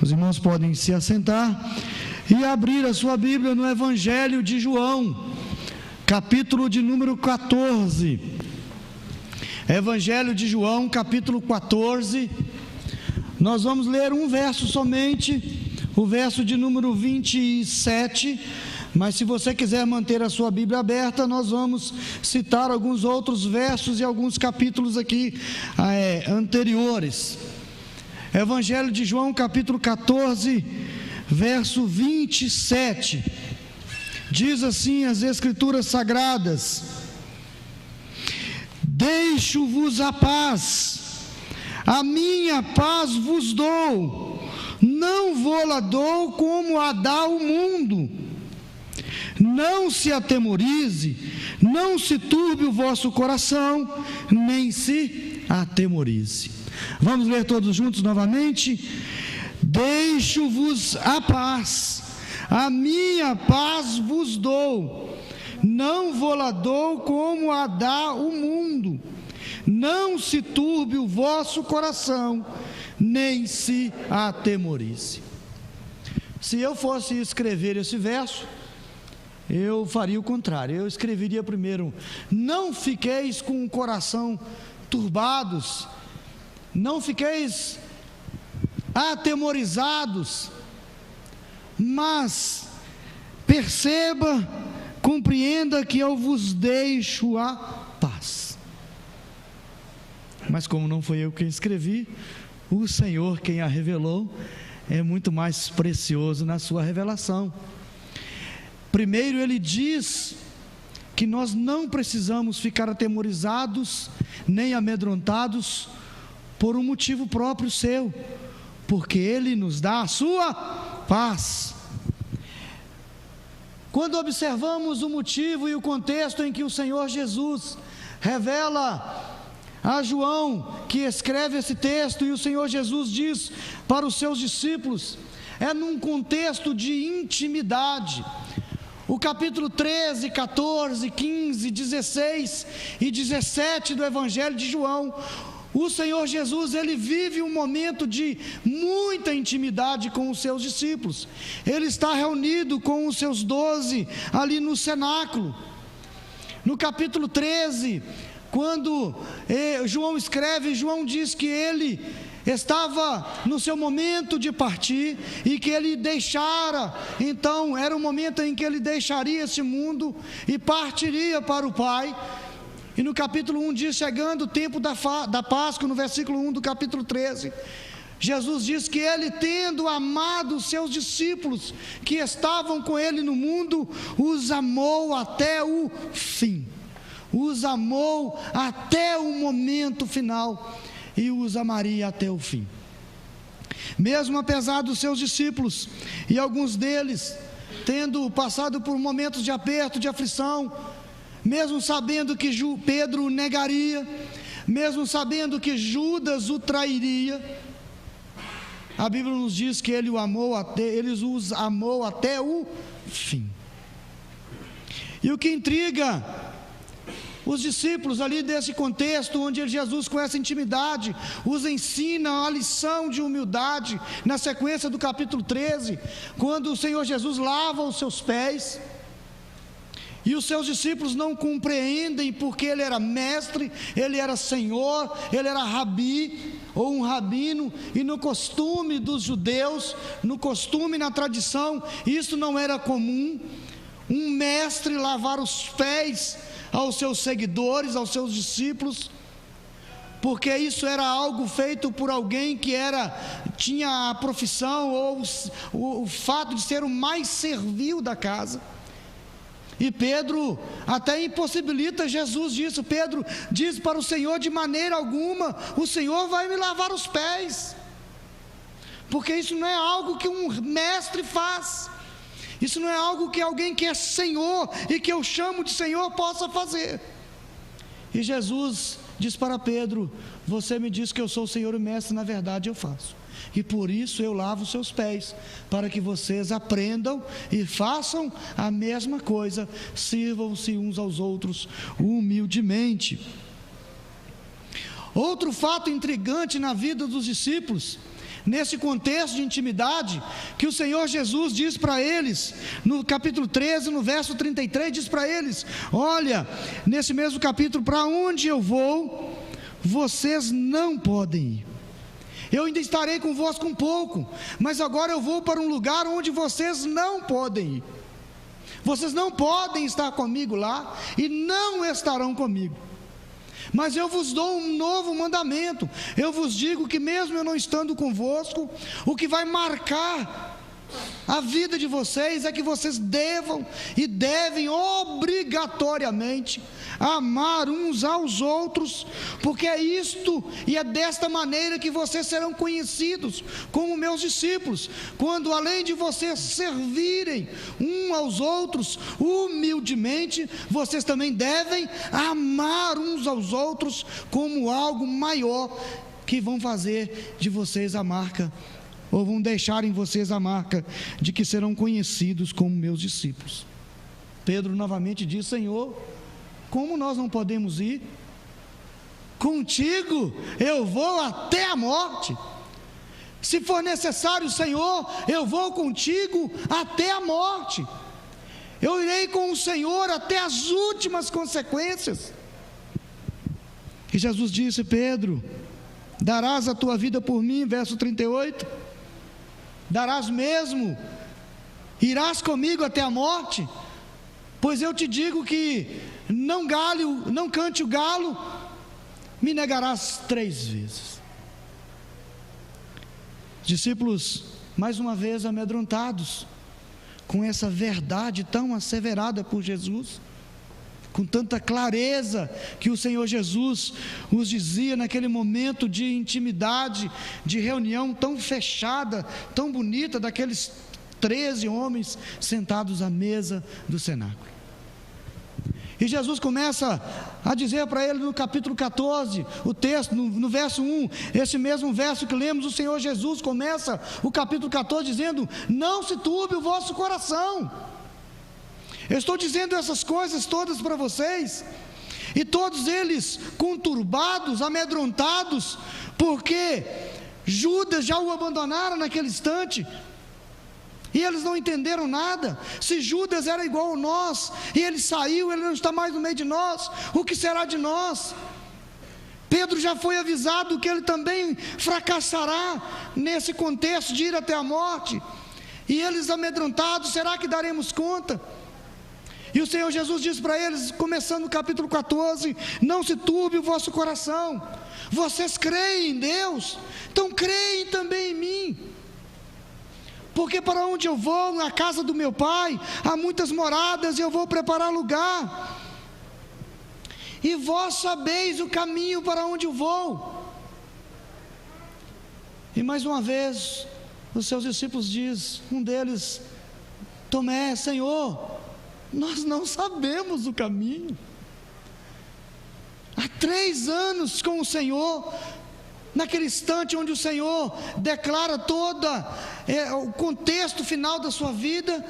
Os irmãos podem se assentar e abrir a sua Bíblia no Evangelho de João, capítulo de número 14. Evangelho de João, capítulo 14. Nós vamos ler um verso somente, o verso de número 27. Mas se você quiser manter a sua Bíblia aberta, nós vamos citar alguns outros versos e alguns capítulos aqui anteriores. Evangelho de João, capítulo 14, verso 27. Diz assim as Escrituras Sagradas: deixo-vos a paz, a minha paz vos dou, não vou-la dou como a dá o mundo. Não se atemorize, não se turbe o vosso coração, nem se atemorize. Vamos ler todos juntos novamente? Deixo-vos a paz, a minha paz vos dou, não vou-la dou como a dá o mundo. Não se turbe o vosso coração, nem se atemorize. Se eu fosse escrever esse verso, eu faria o contrário. Eu escreveria primeiro: não fiqueis com o coração turbados, não fiqueis atemorizados, mas perceba, compreenda que eu vos deixo a paz. Mas como não foi eu quem escrevi, o Senhor quem a revelou, é muito mais precioso na sua revelação. Primeiro ele diz que nós não precisamos ficar atemorizados, nem amedrontados, por um motivo próprio seu, porque Ele nos dá a sua paz. Quando observamos o motivo e o contexto em que o Senhor Jesus revela a João, que escreve esse texto, e o Senhor Jesus diz para os seus discípulos, é num contexto de intimidade. O capítulo 13, 14, 15, 16 e 17 do Evangelho de João, o Senhor Jesus, ele vive um momento de muita intimidade com os seus discípulos. Ele está reunido com os seus 12 ali no cenáculo. No capítulo 13, quando João escreve, João diz que ele estava no seu momento de partir e que ele deixara, então era o momento em que ele deixaria esse mundo e partiria para o Pai. E no capítulo 1 diz: chegando o tempo da Páscoa, no versículo 1 do capítulo 13, Jesus diz que ele, tendo amado os seus discípulos que estavam com ele no mundo, os amou até o fim, os amou até o momento final, e os amaria até o fim. Mesmo apesar dos seus discípulos, e alguns deles tendo passado por momentos de aperto, de aflição, mesmo sabendo que Pedro o negaria, mesmo sabendo que Judas o trairia, a Bíblia nos diz que ele os amou até o fim. E o que intriga os discípulos ali desse contexto, onde Jesus, com essa intimidade, os ensina a lição de humildade, na sequência do capítulo 13, quando o Senhor Jesus lava os seus pés, e os seus discípulos não compreendem, porque ele era mestre, ele era senhor, ele era rabi, ou um rabino, e no costume dos judeus, no costume, na tradição, isso não era comum, um mestre lavar os pés aos seus seguidores, aos seus discípulos, porque isso era algo feito por alguém que tinha a profissão, ou o fato de ser o mais servil da casa. E Pedro até impossibilita Jesus disso. Pedro diz para o Senhor: de maneira alguma o Senhor vai me lavar os pés, porque isso não é algo que um mestre faz, isso não é algo que alguém que é Senhor e que eu chamo de Senhor possa fazer. E Jesus diz para Pedro: você me diz que eu sou o Senhor e Mestre, na verdade eu faço, e por isso eu lavo os seus pés, para que vocês aprendam e façam a mesma coisa, sirvam-se uns aos outros humildemente. Outro fato intrigante na vida dos discípulos, nesse contexto de intimidade, que o Senhor Jesus diz para eles, no capítulo 13, no verso 33, diz para eles: olha, nesse mesmo capítulo, para onde eu vou, vocês não podem ir. Eu ainda estarei convosco um pouco, mas agora eu vou para um lugar onde vocês não podem ir. Vocês não podem estar comigo lá e não estarão comigo. Mas eu vos dou um novo mandamento. Eu vos digo que mesmo eu não estando convosco, o que vai marcar a vida de vocês é que vocês devam e devem obrigatoriamente amar uns aos outros, porque é isto e é desta maneira que vocês serão conhecidos como meus discípulos, quando além de vocês servirem uns aos outros humildemente, vocês também devem amar uns aos outros como algo maior, que vão fazer de vocês a marca, ou vão deixar em vocês a marca de que serão conhecidos como meus discípulos. Pedro novamente diz: Senhor, como nós não podemos ir? Contigo eu vou até a morte. Se for necessário, Senhor, eu vou contigo até a morte. Eu irei com o Senhor até as últimas consequências. E Jesus disse: Pedro, darás a tua vida por mim, verso 38, darás mesmo, irás comigo até a morte? Pois eu te digo que não cante o galo, me negarás 3 vezes. Discípulos, mais uma vez amedrontados com essa verdade tão asseverada por Jesus, com tanta clareza que o Senhor Jesus os dizia naquele momento de intimidade, de reunião tão fechada, tão bonita, daqueles 13 homens sentados à mesa do cenáculo. E Jesus começa a dizer para ele no capítulo 14, o texto, no verso 1, esse mesmo verso que lemos, o Senhor Jesus começa o capítulo 14 dizendo: não se turbe o vosso coração. Eu estou dizendo essas coisas todas para vocês, e todos eles conturbados, amedrontados, porque Judas já o abandonara naquele instante, e eles não entenderam nada. Se Judas era igual a nós, e ele saiu, ele não está mais no meio de nós, o que será de nós? Pedro já foi avisado que ele também fracassará nesse contexto de ir até a morte, e eles amedrontados: será que daremos conta? E o Senhor Jesus disse para eles, começando no capítulo 14: não se turbe o vosso coração, vocês creem em Deus, então creem também em mim, porque para onde eu vou, na casa do meu Pai, há muitas moradas, e eu vou preparar lugar, e vós sabeis o caminho para onde eu vou. E mais uma vez, os seus discípulos dizem, um deles, Tomé: Senhor, nós não sabemos o caminho. Há 3 anos com o Senhor, naquele instante onde o Senhor declara o contexto final da sua vida,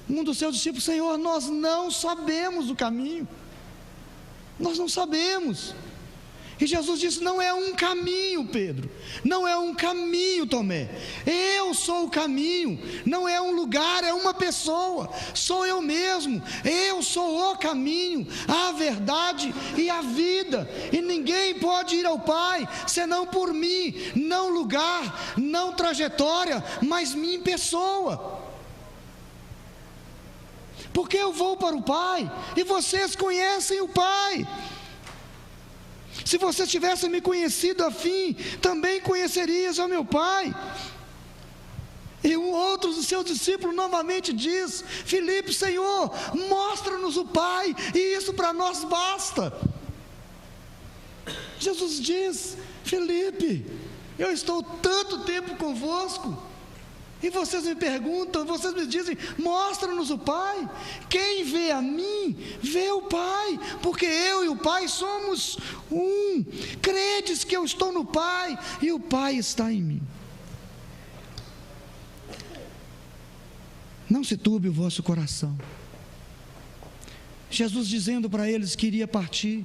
um dos seus discípulos: Senhor, nós não sabemos o caminho, nós não sabemos. E Jesus disse: não é um caminho, Pedro, não é um caminho, Tomé, eu sou o caminho, não é um lugar, é uma pessoa, sou eu mesmo, eu sou o caminho, a verdade e a vida, e ninguém pode ir ao Pai senão por mim, não lugar, não trajetória, mas minha pessoa. Porque eu vou para o Pai, e vocês conhecem o Pai. Se vocês tivessem me conhecido a fim, também conhecerias ao meu Pai. E um outro dos seus discípulos novamente diz: Filipe, Senhor, mostra-nos o Pai, e isso para nós basta. Jesus diz: Filipe, eu estou tanto tempo convosco, e vocês me perguntam, vocês me dizem: mostra-nos o Pai. Quem vê a mim, vê o Pai, porque eu e o Pai somos um. Credes que eu estou no Pai, e o Pai está em mim. Não se turbe o vosso coração. Jesus dizendo para eles que iria partir,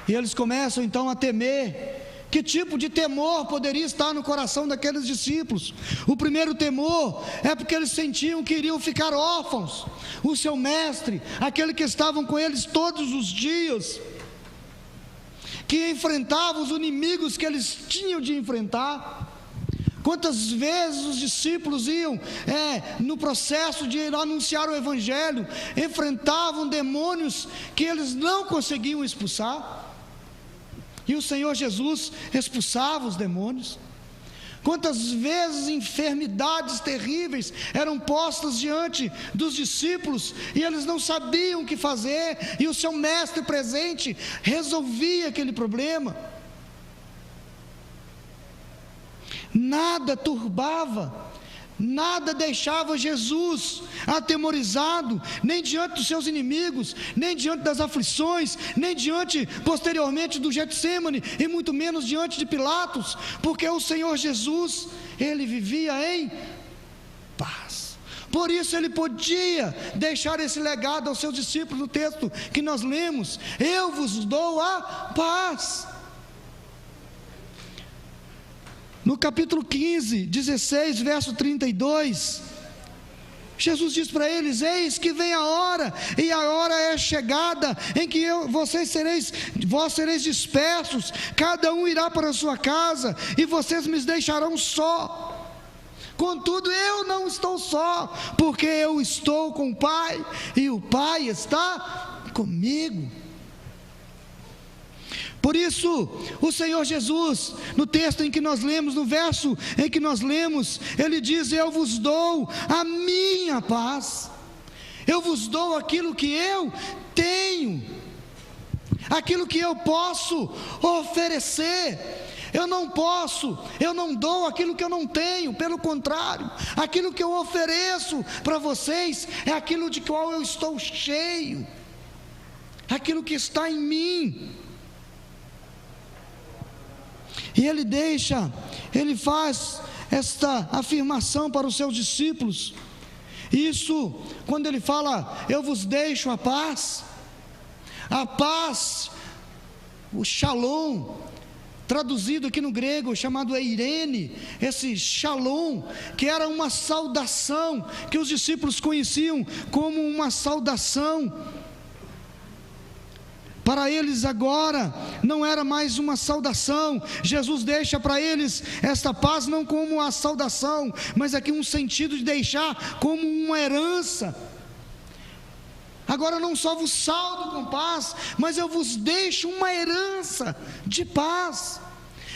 e eles começam então a temer, Que tipo de temor poderia estar no coração daqueles discípulos? O primeiro temor é porque eles sentiam que iriam ficar órfãos. O seu mestre, aquele que estavam com eles todos os dias, que enfrentava os inimigos que eles tinham de enfrentar. Quantas vezes os discípulos iam no processo de anunciar o Evangelho, enfrentavam demônios que eles não conseguiam expulsar, e o Senhor Jesus expulsava os demônios. Quantas vezes enfermidades terríveis eram postas diante dos discípulos e eles não sabiam o que fazer, e o seu mestre presente resolvia aquele problema. Nada turbava, nada deixava Jesus atemorizado, nem diante dos seus inimigos, nem diante das aflições, nem diante posteriormente do Getsêmani, e muito menos diante de Pilatos, porque o Senhor Jesus, ele vivia em paz. Por isso ele podia deixar esse legado aos seus discípulos no texto que nós lemos: eu vos dou a paz. No capítulo 15, 16, verso 32, Jesus diz para eles: eis que vem a hora, e a hora é chegada, em que vós sereis dispersos, cada um irá para a sua casa, e vocês me deixarão só. Contudo, eu não estou só, porque eu estou com o Pai, e o Pai está comigo. Por isso, o Senhor Jesus, no texto em que nós lemos, no verso em que nós lemos, ele diz: eu vos dou a minha paz, eu vos dou aquilo que eu tenho, aquilo que eu posso oferecer. Eu não dou aquilo que eu não tenho, pelo contrário, aquilo que eu ofereço para vocês é aquilo de qual eu estou cheio, aquilo que está em mim. E ele faz esta afirmação para os seus discípulos. Isso, quando ele fala: eu vos deixo a paz, o shalom, traduzido aqui no grego, chamado eirene, esse shalom, que era uma saudação, que os discípulos conheciam como uma saudação. Para eles agora não era mais uma saudação. Jesus deixa para eles esta paz não como uma saudação, mas aqui um sentido de deixar como uma herança. Agora não só vos saldo com paz, mas eu vos deixo uma herança de paz.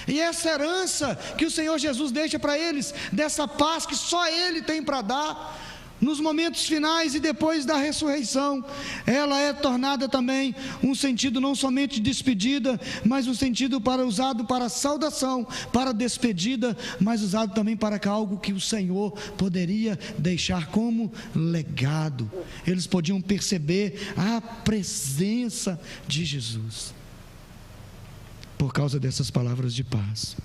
E essa herança que o Senhor Jesus deixa para eles, dessa paz que só Ele tem para dar, nos momentos finais e depois da ressurreição, ela é tornada também um sentido não somente de despedida, mas um sentido usado para saudação, para despedida, mas usado também para algo que o Senhor poderia deixar como legado. Eles podiam perceber a presença de Jesus por causa dessas palavras de paz.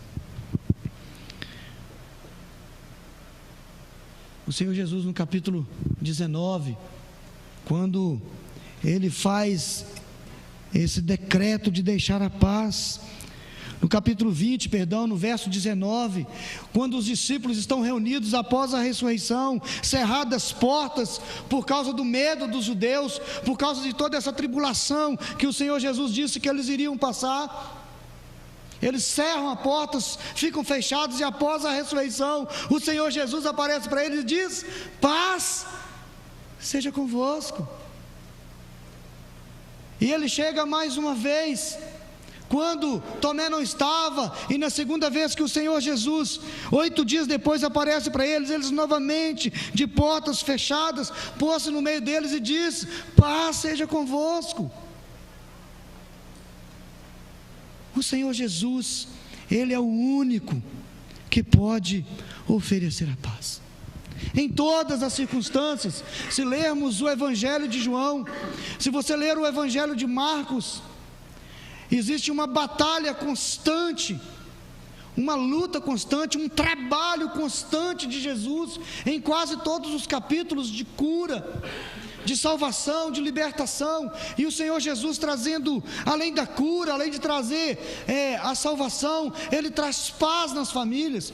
O Senhor Jesus, no capítulo 19, quando ele faz esse decreto de deixar a paz, no capítulo 20, no verso 19, quando os discípulos estão reunidos após a ressurreição, cerradas portas por causa do medo dos judeus, por causa de toda essa tribulação que o Senhor Jesus disse que eles iriam passar, eles cerram as portas, ficam fechados, e após a ressurreição, o Senhor Jesus aparece para eles e diz: paz seja convosco. E ele chega mais uma vez, quando Tomé não estava, e na segunda vez que o Senhor Jesus, 8 dias depois, aparece para eles, eles novamente, de portas fechadas, pôs-se no meio deles e diz: paz seja convosco. O Senhor Jesus, Ele é o único que pode oferecer a paz. Em todas as circunstâncias, se lermos o Evangelho de João, se você ler o Evangelho de Marcos, existe uma batalha constante, uma luta constante, um trabalho constante de Jesus, em quase todos os capítulos de cura, de salvação, de libertação, e o Senhor Jesus trazendo, além da cura, além de trazer a salvação, Ele traz paz nas famílias.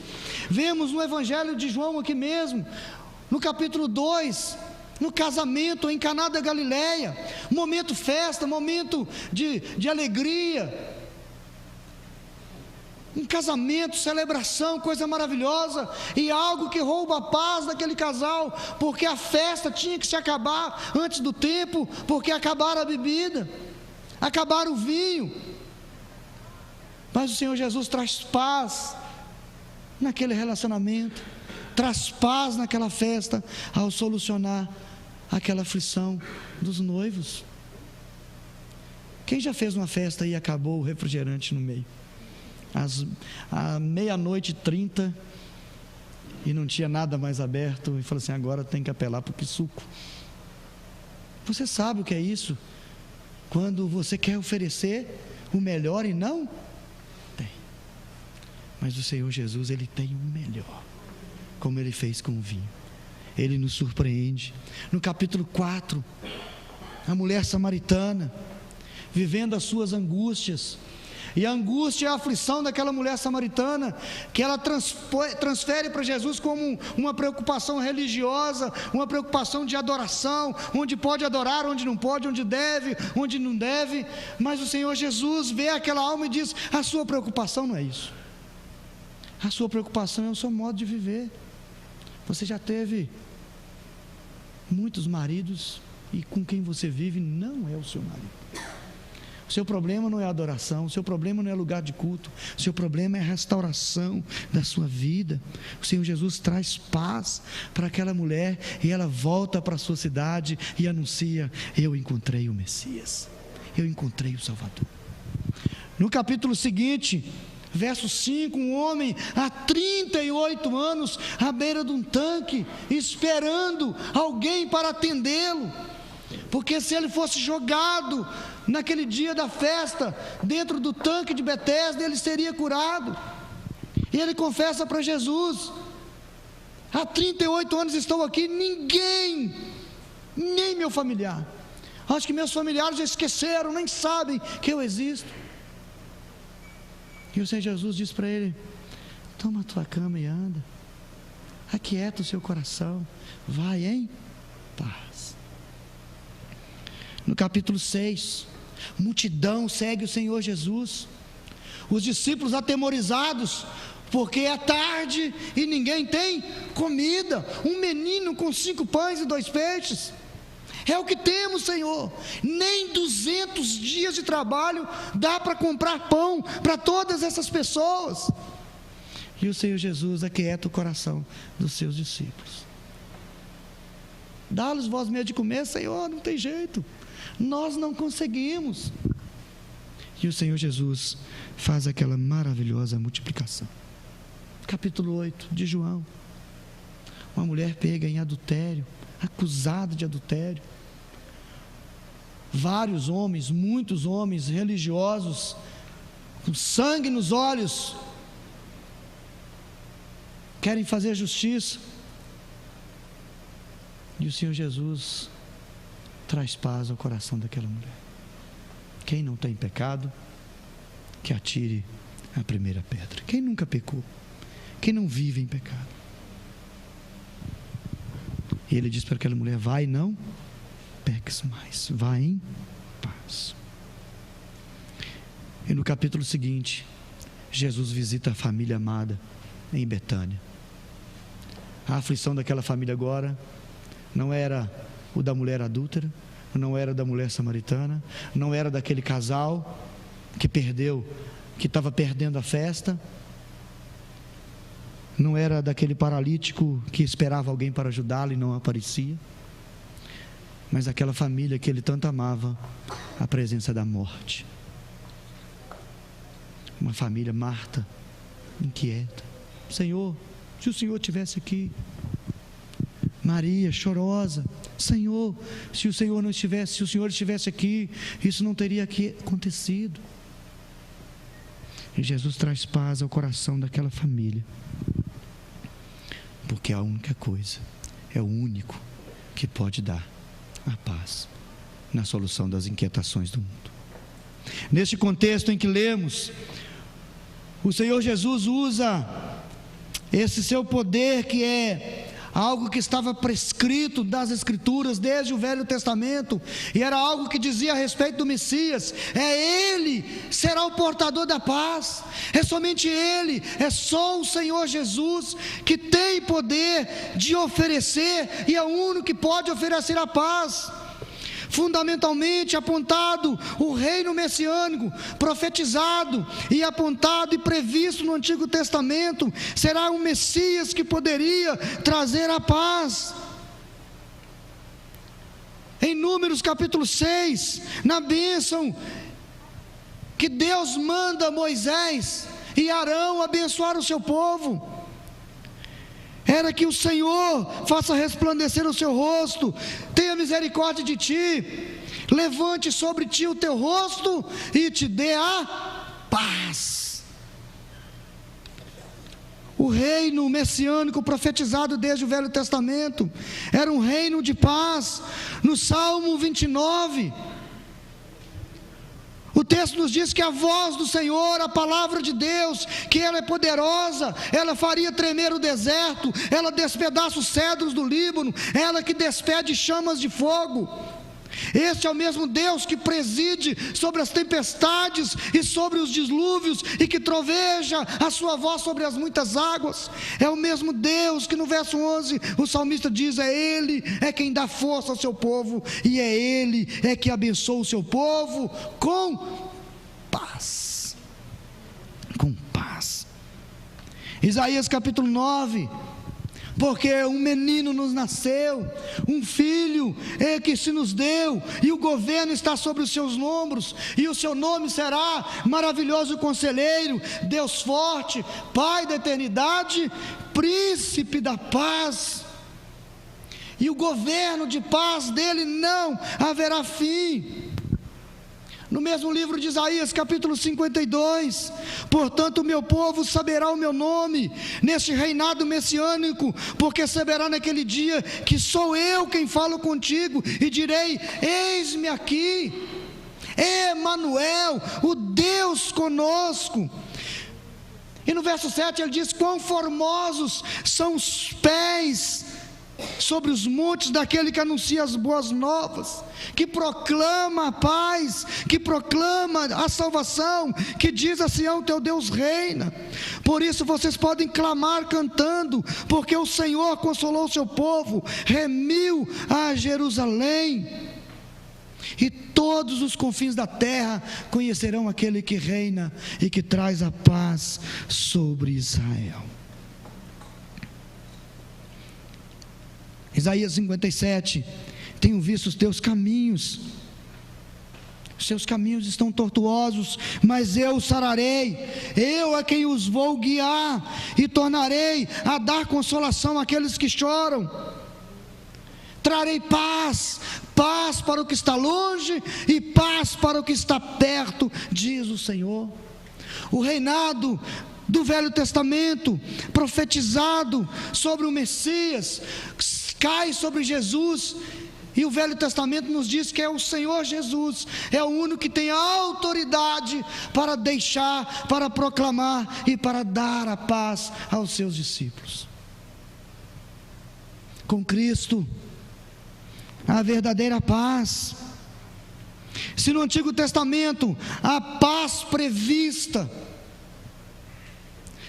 Vemos no Evangelho de João aqui mesmo, no capítulo 2, no casamento em Caná da Galileia, momento festa, momento de alegria, um casamento, celebração, coisa maravilhosa, e algo que rouba a paz daquele casal, porque a festa tinha que se acabar antes do tempo, porque acabaram a bebida, acabaram o vinho, mas o Senhor Jesus traz paz naquele relacionamento, traz paz naquela festa, ao solucionar aquela aflição dos noivos. Quem já fez uma festa e acabou o refrigerante no meio? À 00:30 e não tinha nada mais aberto, e falou assim: agora tem que apelar para o suco. Você sabe o que é isso? Quando você quer oferecer o melhor e não tem. Mas o Senhor Jesus, Ele tem o melhor, como Ele fez com o vinho. Ele nos surpreende. No capítulo 4, a mulher samaritana vivendo as suas angústias, e a angústia e a aflição daquela mulher samaritana, que ela transfere para Jesus como uma preocupação religiosa, uma preocupação de adoração, onde pode adorar, onde não pode, onde deve, onde não deve. Mas o Senhor Jesus vê aquela alma e diz: a sua preocupação não é isso, a sua preocupação é o seu modo de viver. Você já teve muitos maridos, e com quem você vive não é o seu marido. O seu problema não é a adoração, o seu problema não é lugar de culto, o seu problema é a restauração da sua vida. O Senhor Jesus traz paz para aquela mulher, e ela volta para a sua cidade e anuncia: eu encontrei o Messias, eu encontrei o Salvador. No capítulo seguinte, verso 5, um homem há 38 anos à beira de um tanque, esperando alguém para atendê-lo, porque se ele fosse jogado naquele dia da festa dentro do tanque de Betesda, ele seria curado. E ele confessa para Jesus: há 38 anos estou aqui, ninguém, nem meu familiar, acho que meus familiares já esqueceram, nem sabem que eu existo. E o Senhor Jesus diz para ele: toma a tua cama e anda, aquieta o seu coração, vai em paz. No capítulo 6, multidão segue o Senhor Jesus, os discípulos atemorizados, porque é tarde e ninguém tem comida, um menino com 5 pães e 2 peixes, é o que temos, Senhor, nem 200 dias de trabalho dá para comprar pão para todas essas pessoas. E o Senhor Jesus aquieta o coração dos seus discípulos: dá-lhes vós mesmo de comer, Senhor, não tem jeito, nós não conseguimos. E o Senhor Jesus faz aquela maravilhosa multiplicação. Capítulo 8 de João, uma mulher pega em adultério, acusada de adultério. Vários homens, muitos homens religiosos, com sangue nos olhos, querem fazer justiça, e o Senhor Jesus traz paz ao coração daquela mulher. Quem não tem pecado, que atire a primeira pedra. Quem nunca pecou? Quem não vive em pecado? E ele diz para aquela mulher: vai, não peques mais, vai em paz. E no capítulo seguinte, Jesus visita a família amada em Betânia. A aflição daquela família agora não era o da mulher adúltera, não era da mulher samaritana, não era daquele casal que estava perdendo a festa, não era daquele paralítico que esperava alguém para ajudá-lo e não aparecia, mas aquela família que ele tanto amava, a presença da morte. Uma família, Marta, inquieta: Senhor, se o Senhor estivesse aqui. Maria, chorosa: Senhor, se o Senhor estivesse aqui, isso não teria acontecido. E Jesus traz paz ao coração daquela família, porque é a única coisa, é o único que pode dar a paz na solução das inquietações do mundo. Neste contexto em que lemos, o Senhor Jesus usa esse seu poder, que é algo que estava prescrito das Escrituras desde o Velho Testamento, e era algo que dizia a respeito do Messias: Ele será o portador da paz. É somente Ele, é só o Senhor Jesus que tem poder de oferecer, e é o único que pode oferecer a paz. Fundamentalmente apontado o reino messiânico, profetizado e apontado e previsto no Antigo Testamento, será um Messias que poderia trazer a paz. Em Números capítulo 6, na bênção que Deus manda Moisés e Arão abençoar o seu povo, era que o Senhor faça resplandecer o seu rosto, tenha misericórdia de ti, levante sobre ti o teu rosto e te dê a paz. O reino messiânico profetizado desde o Velho Testamento era um reino de paz. No Salmo 29, o texto nos diz que a voz do Senhor, a palavra de Deus, que ela é poderosa, ela faria tremer o deserto, ela despedaça os cedros do Líbano, ela que despede chamas de fogo. Este é o mesmo Deus que preside sobre as tempestades e sobre os dilúvios, e que troveja a sua voz sobre as muitas águas. É o mesmo Deus que no verso 11 o salmista diz: Ele é quem dá força ao seu povo, e Ele é que abençoa o seu povo com paz. Com paz. Isaías capítulo 9: porque um menino nos nasceu, um filho é que se nos deu, e o governo está sobre os seus ombros, e o seu nome será Maravilhoso Conselheiro, Deus Forte, Pai da Eternidade, Príncipe da Paz. E o governo de paz dele não haverá fim. No mesmo livro de Isaías, capítulo 52, portanto o meu povo saberá o meu nome, neste reinado messiânico, porque saberá naquele dia que sou eu quem falo contigo, e direi: eis-me aqui, Emanuel, o Deus conosco. E no verso 7 ele diz: quão formosos são os pés sobre os montes daquele que anuncia as boas novas, que proclama a paz, que proclama a salvação, que diz a Sião: teu Deus reina. Por isso vocês podem clamar cantando, porque o Senhor consolou o seu povo, remiu a Jerusalém, e todos os confins da terra conhecerão aquele que reina e que traz a paz sobre Israel. Isaías 57, tenho visto os teus caminhos, os seus caminhos estão tortuosos, mas eu os sararei, eu é quem os vou guiar, e tornarei a dar consolação àqueles que choram, trarei paz, paz para o que está longe, e paz para o que está perto, diz o Senhor. O reinado do Velho Testamento, profetizado sobre o Messias, cai sobre Jesus, e o Velho Testamento nos diz que é o Senhor Jesus, é o único que tem a autoridade para deixar, para proclamar e para dar a paz aos seus discípulos. Com Cristo, a verdadeira paz. Se no Antigo Testamento a paz prevista,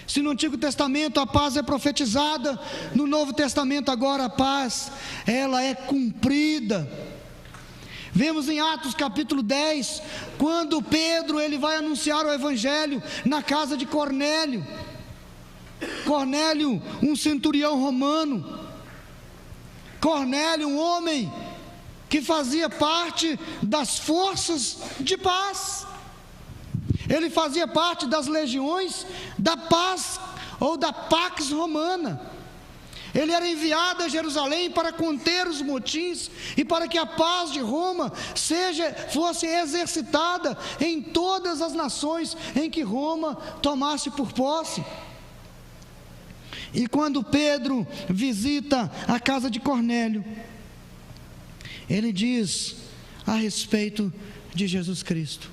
se no Antigo Testamento a paz é profetizada, no Novo Testamento agora a paz, ela é cumprida. Vemos em Atos capítulo 10, quando Pedro ele vai anunciar o Evangelho na casa de Cornélio. Cornélio, um centurião romano. Cornélio, um homem que fazia parte das forças de paz. Ele fazia parte das legiões da paz, ou da Pax Romana. Ele era enviado a Jerusalém para conter os motins e para que a paz de Roma fosse exercitada em todas as nações em que Roma tomasse por posse. E quando Pedro visita a casa de Cornélio, ele diz a respeito de Jesus Cristo: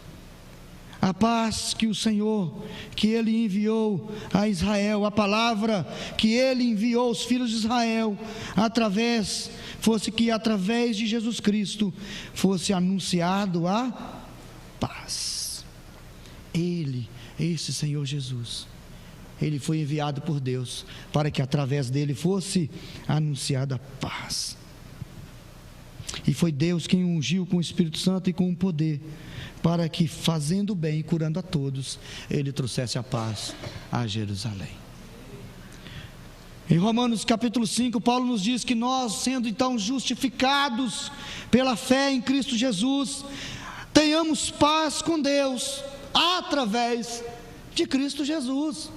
a paz que o Senhor, que Ele enviou a Israel, a palavra que Ele enviou aos filhos de Israel, fosse que através de Jesus Cristo fosse anunciado a paz. Esse Senhor Jesus, Ele foi enviado por Deus para que através dele fosse anunciada a paz. E foi Deus quem o ungiu com o Espírito Santo e com o poder, para que, fazendo bem e curando a todos, Ele trouxesse a paz a Jerusalém. Em Romanos capítulo 5, Paulo nos diz que nós, sendo então justificados pela fé em Cristo Jesus, tenhamos paz com Deus através de Cristo Jesus.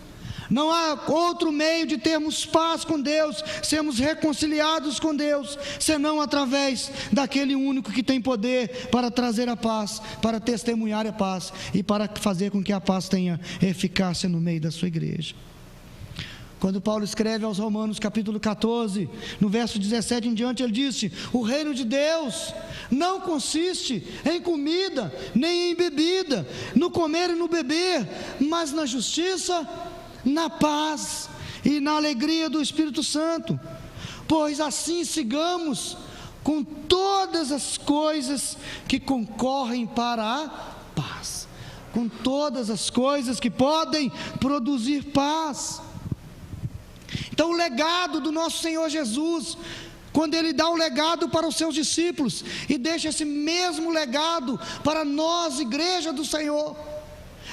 Não há outro meio de termos paz com Deus, sermos reconciliados com Deus, senão através daquele único que tem poder para trazer a paz, para testemunhar a paz e para fazer com que a paz tenha eficácia no meio da sua igreja. Quando Paulo escreve aos Romanos capítulo 14, no verso 17 em diante, ele disse: o reino de Deus não consiste em comida, nem em bebida, no comer e no beber, mas na justiça, na paz e na alegria do Espírito Santo. Pois assim sigamos com todas as coisas que concorrem para a paz, com todas as coisas que podem produzir paz. Então, o legado do nosso Senhor Jesus, quando Ele dá o legado para os seus discípulos e deixa esse mesmo legado para nós, igreja do Senhor,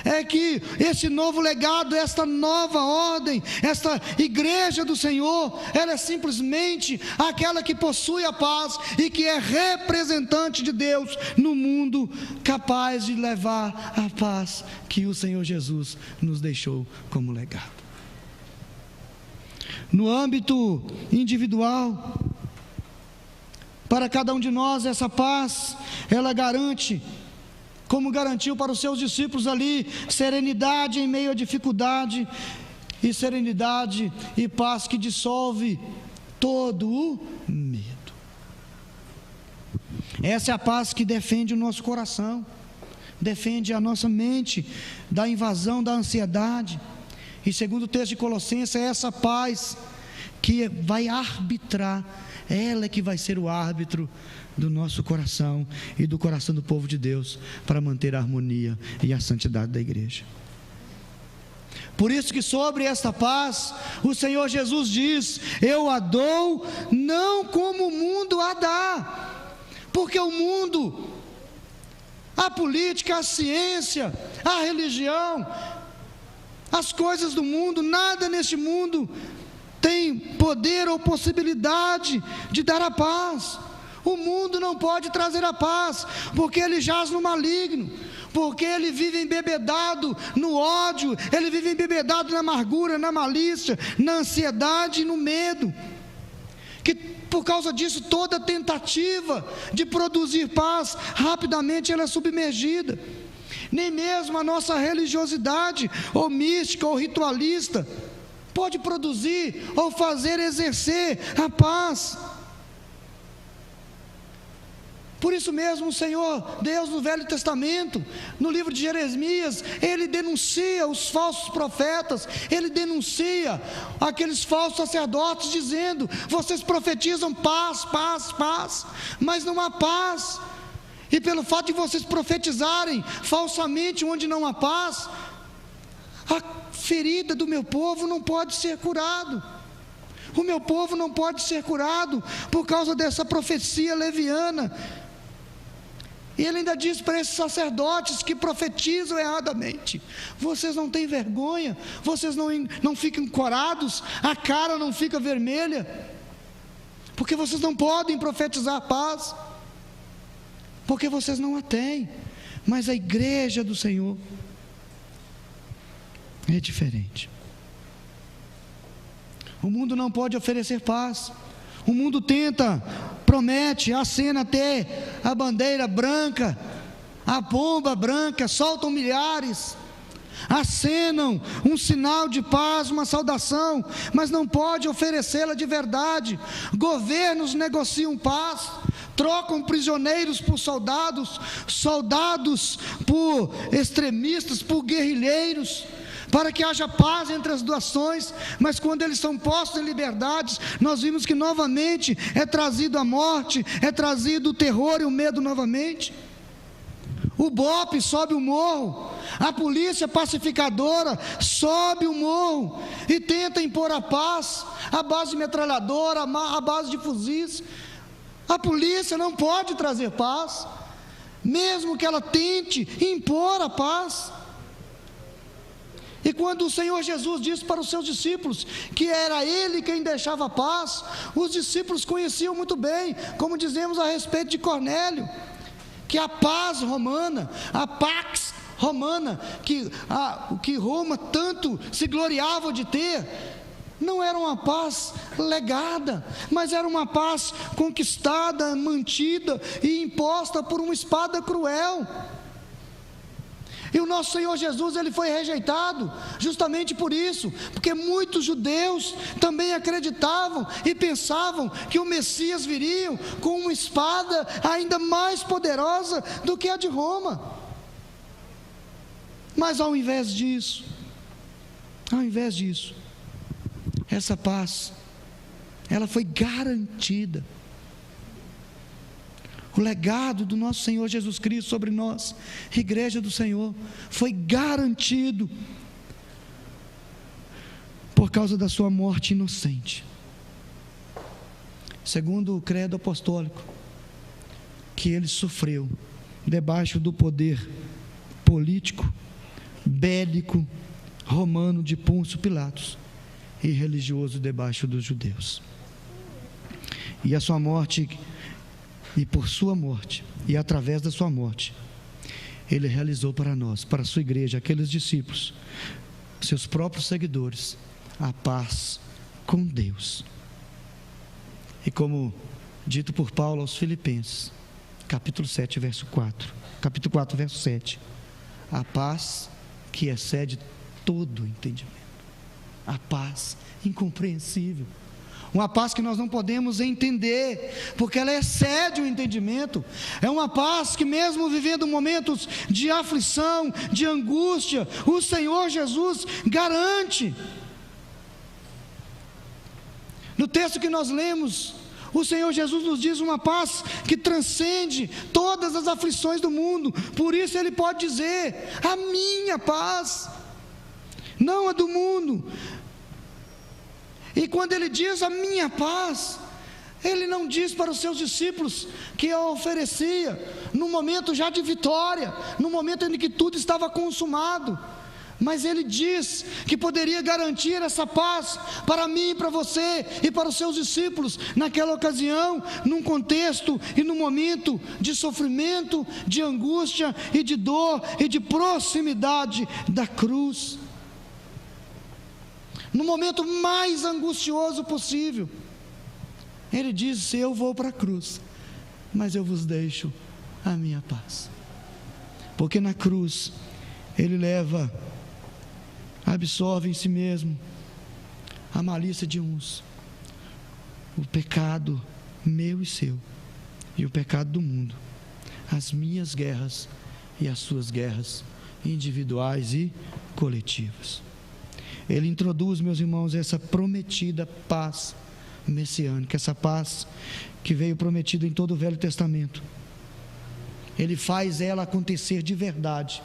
é que esse novo legado, esta nova ordem, esta igreja do Senhor, ela é simplesmente aquela que possui a paz e que é representante de Deus no mundo, capaz de levar a paz que o Senhor Jesus nos deixou como legado. No âmbito individual, para cada um de nós, essa paz, ela garante, como garantiu para os seus discípulos ali, serenidade em meio à dificuldade, e serenidade e paz que dissolve todo o medo. Essa é a paz que defende o nosso coração, defende a nossa mente da invasão da ansiedade. E segundo o texto de Colossenses, é essa paz que vai arbitrar, ela é que vai ser o árbitro do nosso coração e do coração do povo de Deus, para manter a harmonia e a santidade da igreja. Por isso que sobre esta paz, o Senhor Jesus diz: eu a dou não como o mundo a dá, porque o mundo, a política, a ciência, a religião, as coisas do mundo, nada neste mundo tem poder ou possibilidade de dar a paz. O mundo não pode trazer a paz, porque ele jaz no maligno, porque ele vive embebedado no ódio, ele vive embebedado na amargura, na malícia, na ansiedade e no medo, que por causa disso toda tentativa de produzir paz, rapidamente ela é submergida. Nem mesmo a nossa religiosidade, ou mística, ou ritualista, pode produzir ou fazer exercer a paz. Por isso mesmo o Senhor Deus, no Velho Testamento, no livro de Jeremias, Ele denuncia os falsos profetas, Ele denuncia aqueles falsos sacerdotes, dizendo: vocês profetizam paz, paz, paz, mas não há paz. E pelo fato de vocês profetizarem falsamente onde não há paz, a ferida do meu povo não pode ser curado. O meu povo não pode ser curado por causa dessa profecia leviana. E ele ainda diz para esses sacerdotes que profetizam erradamente: vocês não têm vergonha, vocês não ficam corados, a cara não fica vermelha, porque vocês não podem profetizar paz, porque vocês não a têm. Mas a igreja do Senhor é diferente. O mundo não pode oferecer paz. O mundo tenta, promete, acena até a bandeira branca, a bomba branca, soltam milhares, acenam um sinal de paz, uma saudação, mas não pode oferecê-la de verdade. Governos negociam paz, trocam prisioneiros por soldados, soldados por extremistas, por guerrilheiros, para que haja paz entre as nações. Mas quando eles são postos em liberdade, nós vimos que novamente é trazido a morte, é trazido o terror e o medo novamente. O BOPE sobe o morro, a polícia pacificadora sobe o morro e tenta impor a paz, à base de metralhadora, à base de fuzis. A polícia não pode trazer paz, mesmo que ela tente impor a paz. E quando o Senhor Jesus disse para os seus discípulos que era Ele quem deixava a paz, os discípulos conheciam muito bem, como dizemos a respeito de Cornélio, que a paz romana, a pax romana, que Roma tanto se gloriava de ter, não era uma paz legada, mas era uma paz conquistada, mantida e imposta por uma espada cruel. E o nosso Senhor Jesus, Ele foi rejeitado justamente por isso, porque muitos judeus também acreditavam e pensavam que o Messias viria com uma espada ainda mais poderosa do que a de Roma. Mas ao invés disso, essa paz, ela foi garantida. O legado do nosso Senhor Jesus Cristo sobre nós, Igreja do Senhor, foi garantido por causa da sua morte inocente. Segundo o credo apostólico, que ele sofreu debaixo do poder político, bélico, romano de Pôncio Pilatos e religioso debaixo dos judeus. E a sua morte, e por sua morte, e através da sua morte, Ele realizou para nós, para a sua igreja, aqueles discípulos, seus próprios seguidores, a paz com Deus. E como dito por Paulo aos Filipenses, capítulo 7, verso 4, capítulo 4, verso 7, a paz que excede todo entendimento, a paz incompreensível, uma paz que nós não podemos entender, porque ela excede o entendimento. É uma paz que, mesmo vivendo momentos de aflição, de angústia, o Senhor Jesus garante. No texto que nós lemos, o Senhor Jesus nos diz uma paz que transcende todas as aflições do mundo. Por isso Ele pode dizer: a minha paz, não a do mundo. E quando Ele diz a minha paz, Ele não diz para os seus discípulos que a oferecia no momento já de vitória, no momento em que tudo estava consumado, mas Ele diz que poderia garantir essa paz para mim, para você e para os seus discípulos naquela ocasião, num contexto e num momento de sofrimento, de angústia e de dor e de proximidade da cruz. No momento mais angustioso possível, Ele diz: eu vou para a cruz, mas eu vos deixo a minha paz. Porque na cruz Ele absorve em si mesmo a malícia de uns, o pecado meu e seu, e o pecado do mundo, as minhas guerras e as suas guerras individuais e coletivas. Ele introduz, meus irmãos, essa prometida paz messiânica, essa paz que veio prometida em todo o Velho Testamento. Ele faz ela acontecer de verdade.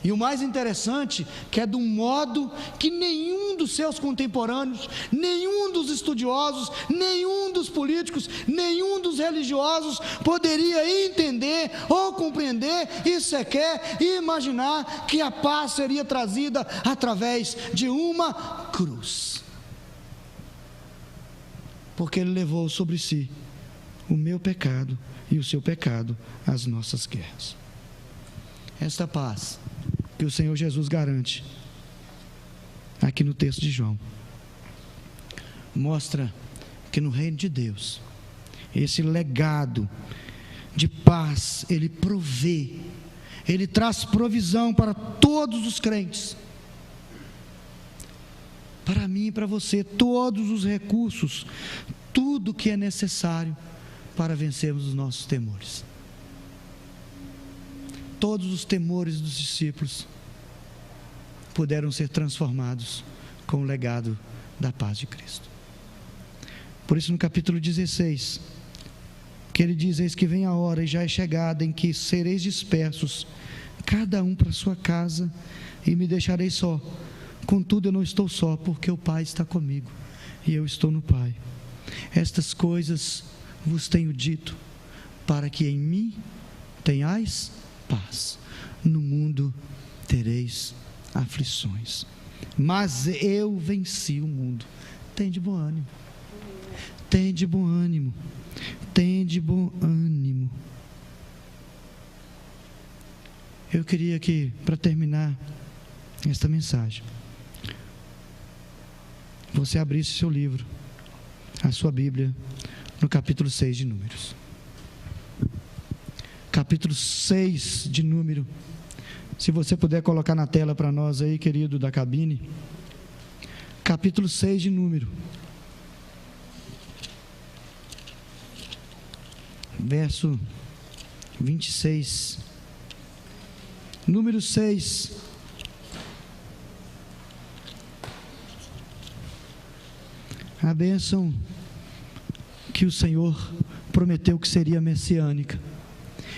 E o mais interessante, que é de um modo que nenhum dos seus contemporâneos, nenhum dos estudiosos, nenhum dos políticos, nenhum dos religiosos poderia entender ou compreender e sequer imaginar que a paz seria trazida através de uma cruz. Porque Ele levou sobre si o meu pecado e o seu pecado, as nossas guerras. Esta paz que o Senhor Jesus garante aqui no texto de João mostra que no reino de Deus, esse legado de paz, Ele provê, Ele traz provisão para todos os crentes, para mim e para você, todos os recursos, tudo que é necessário para vencermos os nossos temores. Todos os temores dos discípulos puderam ser transformados com o legado da paz de Cristo. Por isso, no capítulo 16, que ele diz: eis que vem a hora e já é chegada em que sereis dispersos, cada um para sua casa, e me deixarei só. Contudo, eu não estou só, porque o Pai está comigo e eu estou no Pai. Estas coisas vos tenho dito, para que em mim tenhais paz. No mundo tereis aflições, mas eu venci o mundo. Tende bom ânimo, tende bom ânimo, tende bom ânimo. Eu queria que, para terminar esta mensagem, você abrisse seu livro, a sua Bíblia, no capítulo 6 de Números. Capítulo 6 de Número. Se você puder colocar na tela para nós aí, querido, da cabine. Capítulo 6 de Número. Verso 26. Número 6. A bênção que o Senhor prometeu que seria messiânica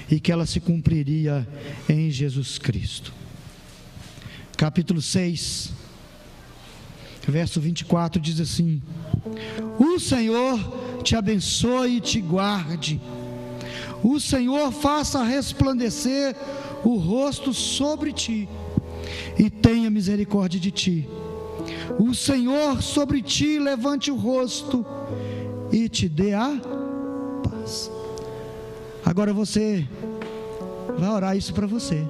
e que ela se cumpriria em Jesus Cristo. Capítulo 6, verso 24 diz assim: o Senhor te abençoe e te guarde, o Senhor faça resplandecer o rosto sobre ti e tenha misericórdia de ti, o Senhor sobre ti levante o rosto e te dê a paz. Agora você vai orar isso para você.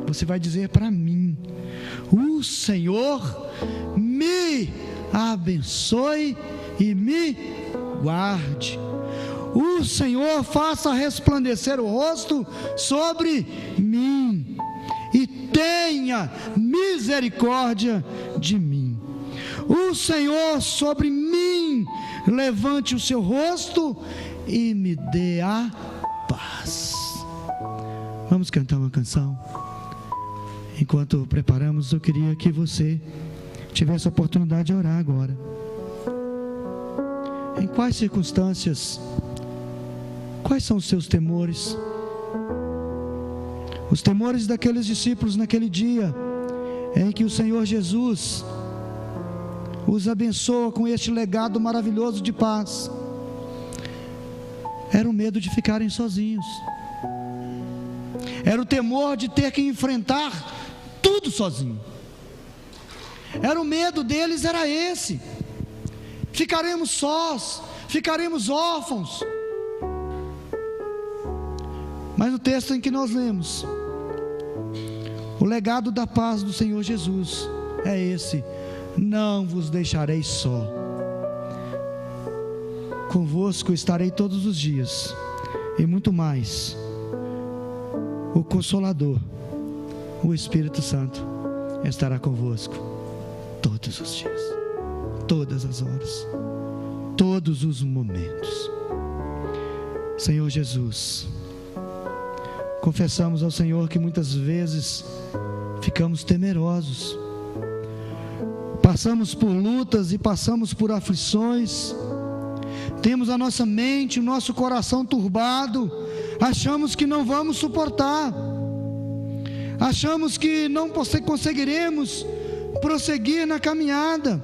Você vai dizer para mim: o Senhor me abençoe e me guarde. O Senhor faça resplandecer o rosto sobre mim e tenha misericórdia de mim. O Senhor sobre mim levante o seu rosto e me dê a paz. Vamos cantar uma canção. Enquanto preparamos, eu queria que você tivesse a oportunidade de orar agora. Em quais circunstâncias, quais são os seus temores? Os temores daqueles discípulos naquele dia em que o Senhor Jesus os abençoa com este legado maravilhoso de paz. Era o medo de ficarem sozinhos, era o temor de ter que enfrentar tudo sozinho, era o medo deles, era esse: ficaremos sós, ficaremos órfãos. Mas no texto em que nós lemos, o legado da paz do Senhor Jesus é esse: não vos deixarei só, convosco estarei todos os dias, e muito mais, o Consolador, o Espírito Santo, estará convosco todos os dias, todas as horas, todos os momentos. Senhor Jesus, confessamos ao Senhor que muitas vezes ficamos temerosos, passamos por lutas e passamos por aflições, temos a nossa mente, o nosso coração turbado, achamos que não vamos suportar, achamos que não conseguiremos prosseguir na caminhada,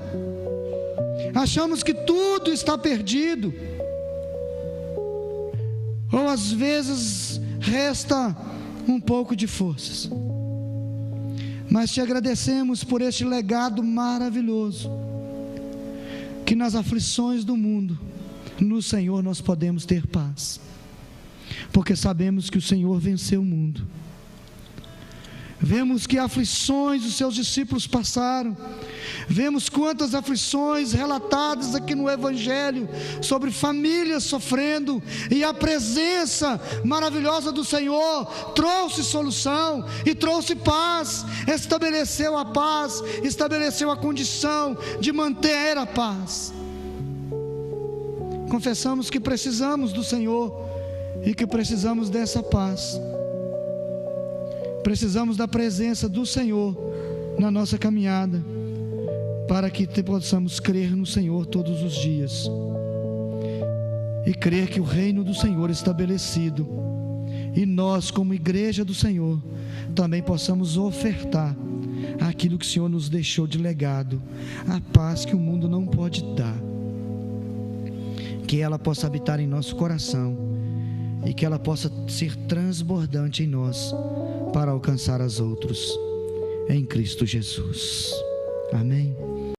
achamos que tudo está perdido, ou às vezes resta um pouco de forças. Mas te agradecemos por este legado maravilhoso, que nas aflições do mundo, no Senhor nós podemos ter paz, porque sabemos que o Senhor venceu o mundo. Vemos que aflições os seus discípulos passaram, vemos quantas aflições relatadas aqui no Evangelho, sobre famílias sofrendo, e a presença maravilhosa do Senhor trouxe solução e trouxe paz, estabeleceu a paz, estabeleceu a condição de manter a paz. confessamos que precisamos do Senhor e que precisamos dessa paz. Precisamos da presença do Senhor na nossa caminhada, para que possamos crer no Senhor todos os dias e crer que o reino do Senhor é estabelecido, e nós, como igreja do Senhor, também possamos ofertar aquilo que o Senhor nos deixou de legado, a paz que o mundo não pode dar, que ela possa habitar em nosso coração e que ela possa ser transbordante em nós para alcançar as outros, em Cristo Jesus. Amém.